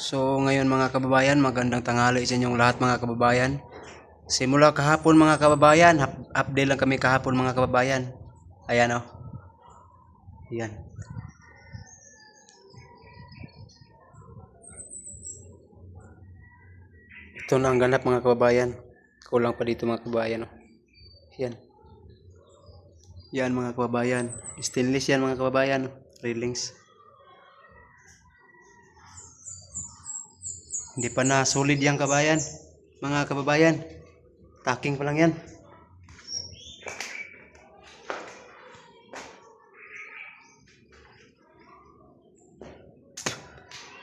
So ngayon mga kababayan, magandang tanghali sa inyong lahat mga kababayan. Simula kahapon mga kababayan, update lang kami kahapon mga kababayan. Ayan oh. Ayan. Ito na ang ganap mga kababayan. Kulang pa dito mga kababayan oh. Ayan. Yan mga kababayan. Stainless yan mga kababayan. Railings. Hindi pa na solid yan kabayan. Mga kababayan. Tacking pa lang yan.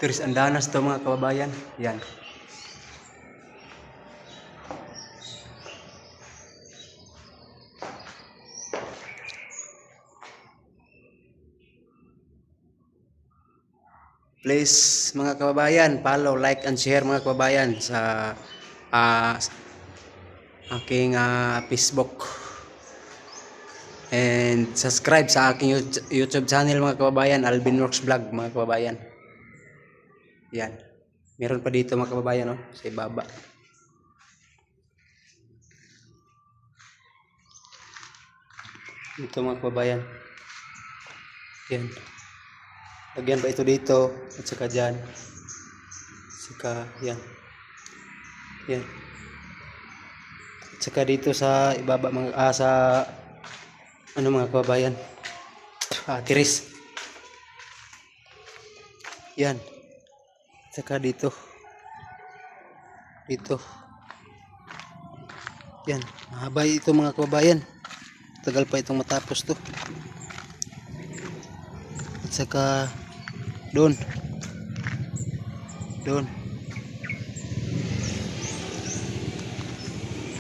Tiris andanas to mga kababayan. Yan. Please mga kababayan, follow, like, and share mga kababayan sa aking Facebook. And subscribe sa aking YouTube channel mga kababayan, Alvin Works Vlog mga kababayan. Yan. Meron pa dito mga kababayan oh, sa ibaba. Ito mga kababayan. Yan. Lagyan pa ito dito at saka dyan. Saka yan. Yan. At saka dito sa ibaba mga sa ano mga kababayan. Tiris. Yan. At saka dito. Dito. Yan. Mahaba ito mga kababayan. Tagal pa itong matapos to. At saka doon.